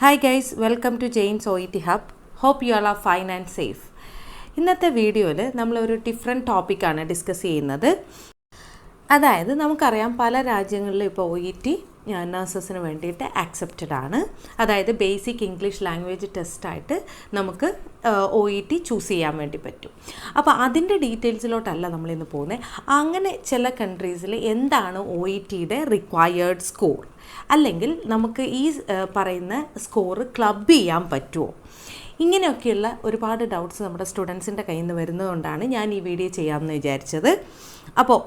Hi guys, welcome to Jane's OET Hub. Hope you all are fine and safe. ഇന്നത്തെ വീഡിയോയിൽ നമ്മളൊരു different ടോപ്പിക്കാണ് discuss ചെയ്യുന്നത്. അതായത് നമുക്കറിയാം പല രാജ്യങ്ങളിലും ഇപ്പോൾ OET നഴ്സസിന് വേണ്ടിയിട്ട് ആക്സെപ്റ്റഡ് ആണ്. അതായത് ബേസിക് ഇംഗ്ലീഷ് ലാംഗ്വേജ് ടെസ്റ്റായിട്ട് നമുക്ക് OET ചൂസ് ചെയ്യാൻ വേണ്ടി പറ്റും. അപ്പോൾ അതിൻ്റെ ഡീറ്റെയിൽസിലോട്ടല്ല നമ്മളിന്ന് പോകുന്നത്. അങ്ങനെ ചില കൺട്രീസിൽ എന്താണ് OETയുടെ റിക്വയർഡ് സ്കോർ, അല്ലെങ്കിൽ നമുക്ക് ഈ പറയുന്ന സ്കോർ ക്ലബ് ചെയ്യാൻ പറ്റുമോ, ഇങ്ങനെയൊക്കെയുള്ള ഒരുപാട് ഡൗട്ട്സ് നമ്മുടെ സ്റ്റുഡൻസിൻ്റെ കയ്യിൽ നിന്ന് വരുന്നതുകൊണ്ടാണ് ഞാൻ ഈ വീഡിയോ ചെയ്യാമെന്ന് വിചാരിച്ചത്. അപ്പോൾ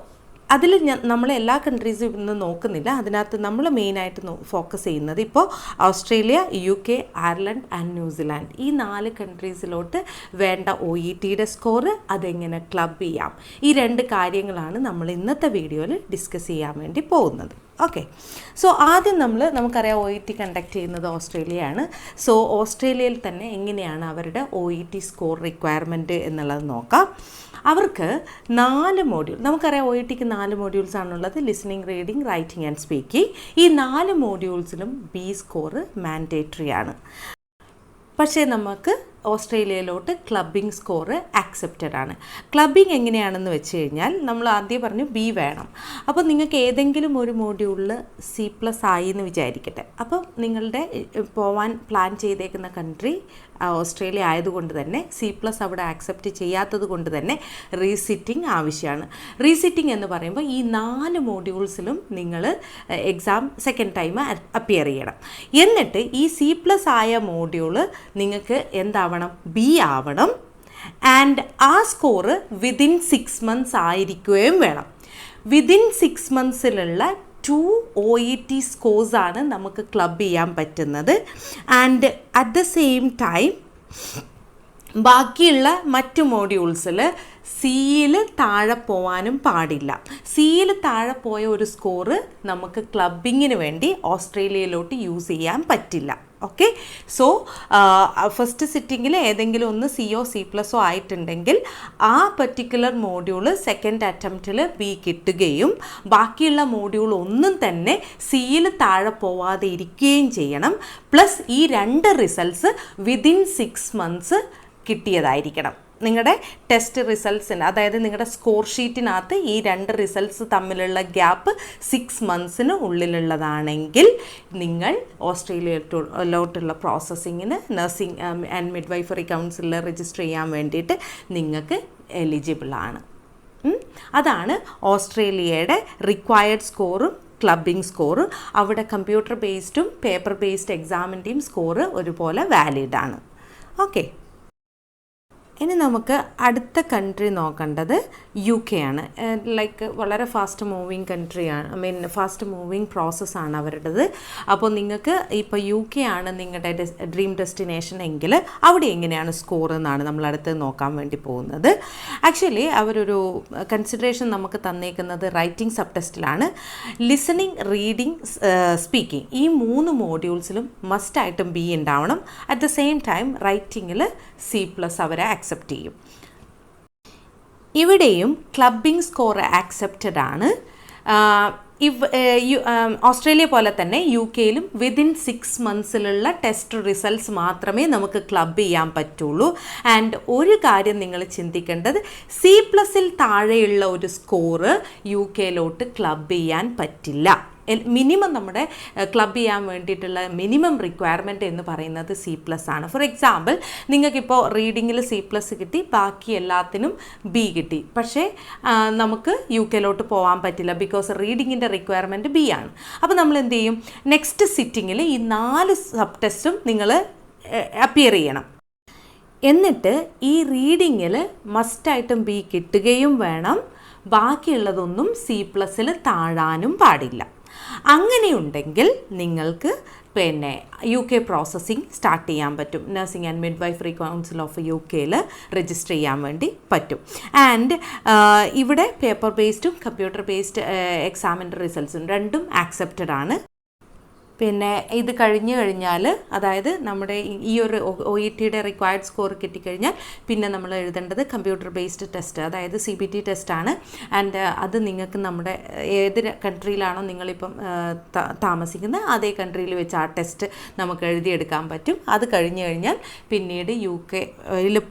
അതിൽ നമ്മൾ എല്ലാ കൺട്രീസും ഇന്ന് നോക്കുന്നില്ല. അതിനകത്ത് നമ്മൾ മെയിനായിട്ട് ഫോക്കസ് ചെയ്യുന്നത് ഇപ്പോൾ Australia, UK, Ireland and New Zealand, ഈ 4 കൺട്രീസിലോട്ട് വേണ്ട OETയുടെ സ്കോർ അതെങ്ങനെ ക്ലബ് ചെയ്യാം, ഈ 2 കാര്യങ്ങളാണ് നമ്മൾ ഇന്നത്തെ വീഡിയോയിൽ ഡിസ്കസ് ചെയ്യാൻ വേണ്ടി പോകുന്നത്. ഓക്കെ, സോ ആദ്യം നമുക്കറിയാം OET കണ്ടക്ട് ചെയ്യുന്നത് ഓസ്ട്രേലിയയാണ്. സോ ഓസ്ട്രേലിയയിൽ തന്നെ എങ്ങനെയാണ് അവരുടെ OET സ്കോർ റിക്വയർമെൻറ്റ് എന്നുള്ളത് നോക്കാം. അവർക്ക് 4 മോഡ്യൂൾ, നമുക്കറിയാം OETക്ക് 4 മോഡ്യൂൾസ് ആണുള്ളത്: listening, reading, writing and speaking. ഈ 4 മോഡ്യൂൾസിലും B സ്കോർ മാൻഡേറ്ററി ആണ്. പക്ഷേ നമുക്ക് ഓസ്ട്രേലിയയിലോട്ട് ക്ലബിംഗ് സ്കോർ ആക്സെപ്റ്റഡ് ആണ്. ക്ലബിംഗ് എങ്ങനെയാണെന്ന് വെച്ച് കഴിഞ്ഞാൽ നമ്മൾ ആദ്യം പറഞ്ഞു B വേണം. അപ്പോൾ നിങ്ങൾക്ക് ഏതെങ്കിലും ഒരു മോഡ്യൂളിൽ C+ ആയി എന്ന് വിചാരിക്കട്ടെ. അപ്പം നിങ്ങളുടെ പോവാൻ പ്ലാൻ ചെയ്തേക്കുന്ന കൺട്രി ഓസ്ട്രേലിയ ആയതുകൊണ്ട് തന്നെ C+ അവിടെ ആക്സെപ്റ്റ് ചെയ്യാത്തത് കൊണ്ട് തന്നെ റീസിറ്റിംഗ് ആവശ്യമാണ്. റീസിറ്റിംഗ് എന്ന് പറയുമ്പോൾ ഈ 4 മോഡ്യൂൾസിലും നിങ്ങൾ എക്സാം സെക്കൻഡ് ടൈം അപ്പിയർ ചെയ്യണം. എന്നിട്ട് ഈ C+ ആയ മോഡ്യൂള് നിങ്ങൾക്ക് എന്താവണം? B ആവണം. ആൻഡ് ആ സ്കോറ് വിതിൻ 6 months ആയിരിക്കുകയും വേണം. വിതിൻ 6 monthസിലുള്ള 2 OET സ്കോഴ്സാണ് നമുക്ക് ക്ലബ് ചെയ്യാൻ പറ്റുന്നത്. And at the same time ബാക്കിയുള്ള മറ്റു മോഡ്യൂൾസിൽ സിയിൽ താഴെ പോവാനും പാടില്ല. സിയിൽ താഴെ പോയ ഒരു സ്കോറ് നമുക്ക് ക്ലബിങ്ങിന് വേണ്ടി ഓസ്ട്രേലിയയിലോട്ട് യൂസ് ചെയ്യാൻ പറ്റില്ല. ഓക്കെ, സോ ഫസ്റ്റ് സിറ്റിങ്ങിൽ ഏതെങ്കിലും ഒന്ന് സിയോ C+ഓ ആയിട്ടുണ്ടെങ്കിൽ ആ പർട്ടിക്കുലർ മോഡ്യൂള് സെക്കൻഡ് അറ്റംപ്റ്റിൽ B കിട്ടുകയും ബാക്കിയുള്ള മോഡ്യൂൾ ഒന്നും തന്നെ സിയിൽ താഴെ പോവാതെ ഇരിക്കുകയും ചെയ്യണം. പ്ലസ് ഈ 2 റിസൾട്ട്സ് വിതിൻ 6 months കിട്ടിയതായിരിക്കണം. നിങ്ങളുടെ ടെസ്റ്റ് റിസൾട്ട്സിന്, അതായത് നിങ്ങളുടെ സ്കോർ ഷീറ്റിനകത്ത് ഈ 2 റിസൾട്ട്സ് തമ്മിലുള്ള ഗ്യാപ്പ് 6 monthsന് ഉള്ളിലുള്ളതാണെങ്കിൽ നിങ്ങൾ ഓസ്ട്രേലിയയിലോട്ടുള്ള പ്രോസസ്സിങ്ങിന് നഴ്സിംഗ് ആൻഡ് മിഡ്വൈഫറി കൗൺസിലിൽ രജിസ്റ്റർ ചെയ്യാൻ വേണ്ടിയിട്ട് നിങ്ങൾക്ക് എലിജിബിളാണ്. അതാണ് ഓസ്ട്രേലിയയുടെ റിക്വയർഡ് സ്കോറും ക്ലബിംഗ് സ്കോറ്. അവിടെ കമ്പ്യൂട്ടർ ബേസ്ഡും പേപ്പർ ബേസ്ഡ് എക്സാമിൻ്റെയും സ്കോറ് ഒരുപോലെ വാലിഡാണ്. ഓക്കെ, ഇനി നമുക്ക് അടുത്ത കൺട്രി നോക്കേണ്ടത് UK ആണ്. ലൈക്ക് വളരെ ഫാസ്റ്റ് മൂവിങ് കൺട്രിയാണ്, ഫാസ്റ്റ് മൂവിങ് പ്രോസസ്സാണ് അവരുടേത്. അപ്പോൾ നിങ്ങൾക്ക് ഇപ്പോൾ UK ആണ് നിങ്ങളുടെ ഡ്രീം ഡെസ്റ്റിനേഷൻ എങ്കിൽ അവിടെ എങ്ങനെയാണ് സ്കോർ എന്നാണ് നമ്മൾ അടുത്ത് നോക്കാൻ വേണ്ടി പോകുന്നത്. ആക്ച്വലി അവരൊരു കൺസിഡറേഷൻ നമുക്ക് തന്നേക്കുന്നത് റൈറ്റിംഗ് സബ് ടെസ്റ്റിലാണ്. ലിസണിങ്, റീഡിങ്, സ്പീക്കിംഗ്, ഈ 3 മോഡ്യൂൾസിലും മസ്റ്റായിട്ടും B ഉണ്ടാവണം. അറ്റ് ദ സെയിം ടൈം റൈറ്റിങ്ങിൽ C+ അവരെ ആക്സെപ്റ്റ് ചെയ്യും. ഇവിടെയും ക്ലബിംഗ് സ്കോർ ആക്സെപ്റ്റഡ് ആണ്. ഓസ്ട്രേലിയ പോലെ തന്നെ UKയിലും വിതിൻ 6 monthsലുള്ള ടെസ്റ്റ് റിസൾട്ട്സ് മാത്രമേ നമുക്ക് ക്ലബ് ചെയ്യാൻ പറ്റുള്ളൂ. ആൻഡ് ഒരു കാര്യം നിങ്ങൾ ചിന്തിക്കേണ്ടത്, C+ൽ താഴെയുള്ള ഒരു സ്കോറ് UKയിലോട്ട് ക്ലബ് ചെയ്യാൻ പറ്റില്ല. മിനിമം നമ്മുടെ ക്ലബ് ചെയ്യാൻ വേണ്ടിയിട്ടുള്ള മിനിമം റിക്വയർമെൻറ്റ് എന്ന് പറയുന്നത് C+ ആണ്. ഫോർ എക്സാമ്പിൾ, നിങ്ങൾക്കിപ്പോൾ റീഡിങ്ങിൽ C+ കിട്ടി, ബാക്കി എല്ലാത്തിനും B കിട്ടി, പക്ഷേ നമുക്ക് UKയിലോട്ട് പോകാൻ പറ്റില്ല. ബിക്കോസ് റീഡിങ്ങിൻ്റെ റിക്വയർമെൻറ്റ് B ആണ്. അപ്പോൾ നമ്മൾ എന്ത് ചെയ്യും? നെക്സ്റ്റ് സിറ്റിങ്ങിൽ ഈ 4 സബ് ടെസ്റ്റും നിങ്ങൾ അപ്പിയർ ചെയ്യണം. എന്നിട്ട് ഈ റീഡിങ്ങിൽ മസ്റ്റായിട്ടും B കിട്ടുകയും വേണം. ബാക്കിയുള്ളതൊന്നും C+ൽ താഴാനും പാടില്ല. അങ്ങനെയുണ്ടെങ്കിൽ നിങ്ങൾക്ക് പിന്നെ UK പ്രോസസ്സിങ് സ്റ്റാർട്ട് ചെയ്യാൻ പറ്റും. Nursing and midwifery council of UKയിൽ രജിസ്റ്റർ ചെയ്യാൻ വേണ്ടി പറ്റും. ആൻഡ് ഇവിടെ പേപ്പർ ബേസ്ഡും കമ്പ്യൂട്ടർ ബേസ്ഡ് എക്സാമിൻ്റെ റിസൾട്ട്സും രണ്ടും ആക്സെപ്റ്റഡ് ആണ്. പിന്നെ ഇത് കഴിഞ്ഞ് കഴിഞ്ഞാൽ, അതായത് നമ്മുടെ ഈ ഒരു OETയുടെ റിക്വയർഡ് സ്കോർ കിട്ടിക്കഴിഞ്ഞാൽ പിന്നെ നമ്മൾ എഴുതേണ്ടത് കമ്പ്യൂട്ടർ ബേസ്ഡ് ടെസ്റ്റ്, അതായത് CBT ടെസ്റ്റാണ്. ആൻഡ് അത് നിങ്ങൾക്ക് നമ്മുടെ ഏത് കൺട്രിയിലാണോ നിങ്ങളിപ്പം താമസിക്കുന്നത് അതേ കൺട്രിയിൽ വെച്ച് ആ ടെസ്റ്റ് നമുക്ക് എഴുതിയെടുക്കാൻ പറ്റും. അത് കഴിഞ്ഞ് കഴിഞ്ഞാൽ പിന്നീട് UK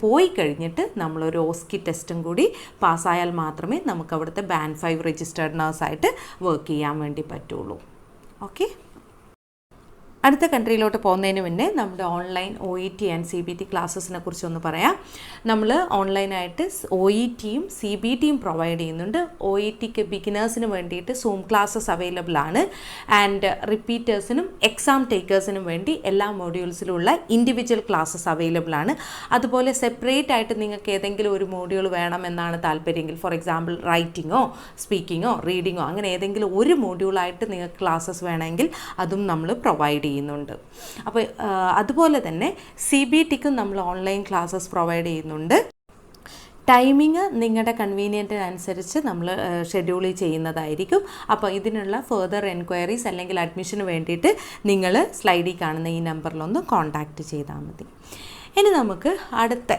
പോയി കഴിഞ്ഞിട്ട് നമ്മളൊരു OSCE ടെസ്റ്റും കൂടി പാസ്സായാൽ മാത്രമേ നമുക്ക് അവിടുത്തെ ബാൻഡ് 5 രജിസ്റ്റേർഡ് നഴ്സായിട്ട് വർക്ക് ചെയ്യാൻ വേണ്ടി പറ്റുള്ളൂ. ഓക്കെ, അടുത്ത കൺട്രിയിലോട്ട് പോകുന്നതിന് മുന്നേ നമ്മുടെ ഓൺലൈൻ OET ആൻഡ് CBT ക്ലാസ്സസിനെ കുറിച്ചൊന്ന് പറയാം. നമ്മൾ ഓൺലൈനായിട്ട് OETയും CBTയും പ്രൊവൈഡ് ചെയ്യുന്നുണ്ട്. OETക്ക് ബിഗിനേഴ്സിന് വേണ്ടിയിട്ട് സൂം ക്ലാസ്സസ് അവൈലബിൾ ആണ്. ആൻഡ് റിപ്പീറ്റേഴ്സിനും എക്സാം ടേക്കേഴ്സിനും വേണ്ടി എല്ലാ മോഡ്യൂൾസിലുള്ള ഇൻഡിവിജ്വൽ ക്ലാസ്സസ് അവൈലബിൾ ആണ്. അതുപോലെ സെപ്പറേറ്റ് ആയിട്ട് നിങ്ങൾക്ക് ഏതെങ്കിലും ഒരു മോഡ്യൂൾ വേണമെന്നാണ് താല്പര്യമെങ്കിൽ, ഫോർ എക്സാമ്പിൾ റൈറ്റിങ്ങോ സ്പീക്കിങ്ങോ റീഡിങ്ങോ അങ്ങനെ ഏതെങ്കിലും ഒരു മോഡ്യൂളായിട്ട് നിങ്ങൾക്ക് ക്ലാസ്സസ് വേണമെങ്കിൽ അതും നമ്മൾ പ്രൊവൈഡ് ചെയ്യുന്നുണ്ട്. അപ്പോൾ അതുപോലെ തന്നെ CBTക്കും നമ്മൾ ഓൺലൈൻ ക്ലാസ്സസ് പ്രൊവൈഡ് ചെയ്യുന്നുണ്ട്. ടൈമിങ് നിങ്ങളുടെ കൺവീനിയൻറ്റിനനുസരിച്ച് നമ്മൾ ഷെഡ്യൂൾ ചെയ്യുന്നതായിരിക്കും. അപ്പോൾ ഇതിനുള്ള ഫർദർ എൻക്വയറീസ് അല്ലെങ്കിൽ അഡ്മിഷന് വേണ്ടിയിട്ട് നിങ്ങൾ സ്ലൈഡിൽ കാണുന്ന ഈ നമ്പറിലൊന്ന് കോൺടാക്റ്റ് ചെയ്താൽ മതി. ഇനി നമുക്ക് അടുത്ത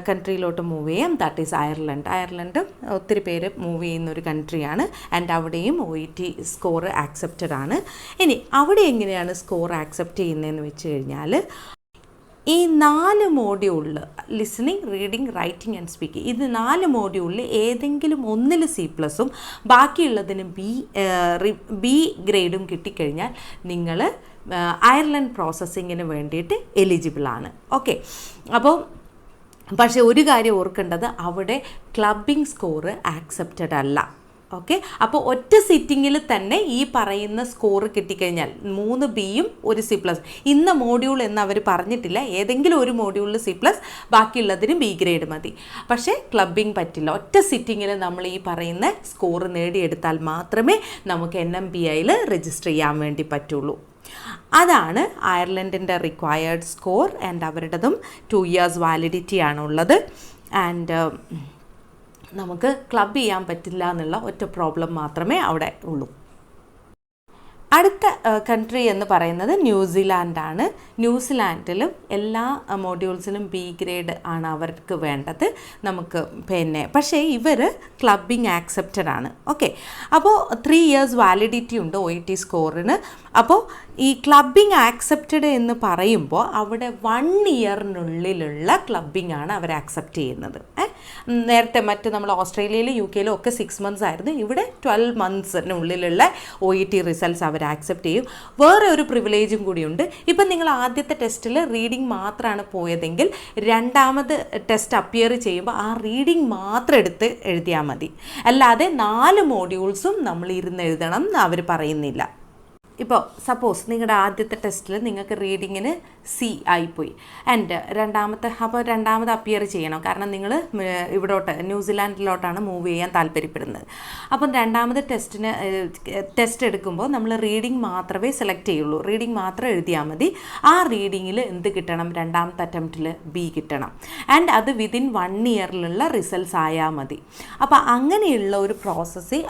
കൺട്രിയിലോട്ട് മൂവ് ചെയ്യാം. That is Ireland. അയർലൻഡ് ഒത്തിരി പേര് മൂവ് ചെയ്യുന്നൊരു കൺട്രിയാണ്. ആൻഡ് അവിടെയും OET സ്കോർ ആക്സെപ്റ്റഡ് ആണ്. ഇനി അവിടെ എങ്ങനെയാണ് സ്കോർ ആക്സെപ്റ്റ് ചെയ്യുന്നതെന്ന് വെച്ച് കഴിഞ്ഞാൽ, ഈ 4 മോഡ്യൂളിൽ listening, reading, writing and speaking, ഇത് 4 മോഡ്യൂളിൽ ഏതെങ്കിലും ഒന്നിൽ C+ഉം ബാക്കിയുള്ളതിന് B ഗ്രേഡും കിട്ടിക്കഴിഞ്ഞാൽ നിങ്ങൾ അയർലൻഡ് പ്രോസസ്സിങ്ങിന് വേണ്ടിയിട്ട് എലിജിബിളാണ്. ഓക്കെ, അപ്പോൾ പക്ഷേ ഒരു കാര്യം ഓർക്കേണ്ടത്, അവിടെ ക്ലബിംഗ് സ്കോറ് ആക്സെപ്റ്റഡ് അല്ല. ഓക്കെ, അപ്പോൾ ഒറ്റ സിറ്റിങ്ങിൽ തന്നെ ഈ പറയുന്ന സ്കോർ കിട്ടിക്കഴിഞ്ഞാൽ 3 Bയും 1 C+, ഇന്ന മോഡ്യൂൾ എന്ന് അവർ പറഞ്ഞിട്ടില്ല, ഏതെങ്കിലും ഒരു മോഡ്യൂളിൽ C+, ബാക്കിയുള്ളതിന് B ഗ്രേഡ് മതി. പക്ഷേ ക്ലബിംഗ് പറ്റില്ല. ഒറ്റ സിറ്റിങ്ങിൽ നമ്മൾ ഈ പറയുന്ന സ്കോർ നേടിയെടുത്താൽ മാത്രമേ നമുക്ക് NMBIയിൽ രജിസ്റ്റർ ചെയ്യാൻ വേണ്ടി പറ്റുള്ളൂ. അതാണ് അയർലൻഡിൻ്റെ റിക്വയർഡ് സ്കോർ. ആൻഡ് അവരുടേതും 2 years വാലിഡിറ്റി ആണുള്ളത്. ആൻഡ് നമുക്ക് ക്ലബ് ചെയ്യാൻ പറ്റില്ല എന്നുള്ള ഒറ്റ പ്രോബ്ലം മാത്രമേ അവിടെ ഉള്ളൂ. അടുത്ത കൺട്രി എന്ന് പറയുന്നത് ന്യൂസിലാൻഡാണ്. ന്യൂസിലാൻഡിലും എല്ലാ മോഡ്യൂൾസിനും B ഗ്രേഡ് ആണ് അവർക്ക് വേണ്ടത്. നമുക്ക് പിന്നെ പക്ഷേ ഇവർ ക്ലബിംഗ് ആക്സെപ്റ്റഡ് ആണ്. ഓക്കെ, അപ്പോൾ 3 years വാലിഡിറ്റി ഉണ്ട് OET സ്കോറിന്. അപ്പോൾ ഈ ക്ലബിംഗ് ആക്സെപ്റ്റഡ് എന്ന് പറയുമ്പോൾ അവിടെ 1 yearനുള്ളിലുള്ള ക്ലബിംഗ് ആണ് അവർ ആക്സെപ്റ്റ് ചെയ്യുന്നത്. നേരത്തെ നമ്മൾ ഓസ്ട്രേലിയയിലും UK-യിലും ഒക്കെ 6 months ആയിരുന്നു. ഇവിടെ 12 monthsനുള്ളിലുള്ള OET റിസൾട്ട്സ് അവർ ആക്സെപ്റ്റ് ചെയ്യും. വേറെ ഒരു പ്രിവിലേജും കൂടിയുണ്ട്. ഇപ്പം നിങ്ങൾ ആദ്യത്തെ ടെസ്റ്റിൽ റീഡിംഗ് മാത്രമാണ് പോയതെങ്കിൽ രണ്ടാമത് ടെസ്റ്റ് അപ്പിയർ ചെയ്യുമ്പോൾ ആ റീഡിംഗ് മാത്രം എടുത്ത് എഴുതിയാൽ മതി. അല്ലാതെ 4 മോഡ്യൂൾസും നമ്മൾ ഇരുന്ന് എഴുതണം എന്ന് അവർ പറയുന്നില്ല. ഇപ്പോൾ സപ്പോസ് നിങ്ങളുടെ ആദ്യത്തെ ടെസ്റ്റിൽ നിങ്ങൾക്ക് റീഡിങ്ങിന് C ആയിപ്പോയി. ആൻഡ് രണ്ടാമത് അപ്പിയർ ചെയ്യണം. കാരണം നിങ്ങൾ ഇവിടോട്ട് ന്യൂസിലാൻഡിലോട്ടാണ് മൂവ് ചെയ്യാൻ താല്പര്യപ്പെടുന്നത്. അപ്പം രണ്ടാമത് ടെസ്റ്റ് എടുക്കുമ്പോൾ നമ്മൾ റീഡിംഗ് മാത്രമേ സെലക്ട് ചെയ്യുള്ളൂ. റീഡിംഗ് മാത്രം എഴുതിയാൽ മതി. ആ റീഡിങ്ങിൽ എന്ത് കിട്ടണം? രണ്ടാമത്തെ അറ്റംപ്റ്റിൽ B കിട്ടണം. ആൻഡ് അത് വിതിൻ 1 yearലുള്ള റിസൾട്ട്സ് ആയാൽ മതി. അപ്പോൾ അങ്ങനെയുള്ള ഒരു പ്രോസസ്സ്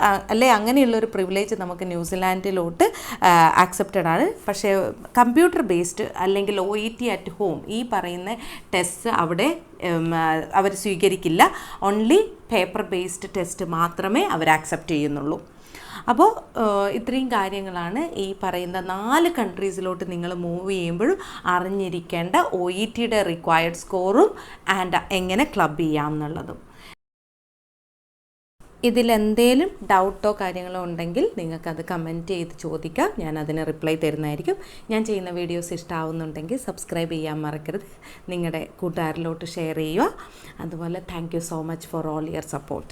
അങ്ങനെയുള്ള ഒരു പ്രിവിലേജ് നമുക്ക് ന്യൂസിലാൻഡിലോട്ട് ആക്സെപ്റ്റഡ് ആണ്. പക്ഷേ കമ്പ്യൂട്ടർ ബേസ്ഡ് അല്ലെങ്കിൽ OET അറ്റ് ഹോം ഈ പറയുന്ന ടെസ്റ്റ് അവിടെ അവർ സ്വീകരിക്കില്ല. ഓൺലി പേപ്പർ ബേസ്ഡ് ടെസ്റ്റ് മാത്രമേ അവർ ആക്സെപ്റ്റ് ചെയ്യുന്നുള്ളൂ. അപ്പോൾ ഇത്രയും കാര്യങ്ങളാണ് ഈ പറയുന്ന 4 കൺട്രീസിലോട്ട് നിങ്ങൾ മൂവ് ചെയ്യുമ്പോഴും അറിഞ്ഞിരിക്കേണ്ട OETയുടെ റിക്വയർഡ് സ്കോറും ആൻഡ് എങ്ങനെ ക്ലബ് ചെയ്യാം എന്നുള്ളതും. ഇതിലെന്തേലും ഡൗട്ടോ കാര്യങ്ങളോ ഉണ്ടെങ്കിൽ നിങ്ങൾക്കത് കമൻറ്റ് ചെയ്ത് ചോദിക്കാം. ഞാൻ അതിന് റിപ്ലൈ തരുന്നതായിരിക്കും. ഞാൻ ചെയ്യുന്ന വീഡിയോസ് ഇഷ്ടമാവുന്നുണ്ടെങ്കിൽ സബ്സ്ക്രൈബ് ചെയ്യാൻ മറക്കരുത്. നിങ്ങളുടെ കൂട്ടുകാരിലോട്ട് ഷെയർ ചെയ്യുക. അതുപോലെ thank you so much for all your support.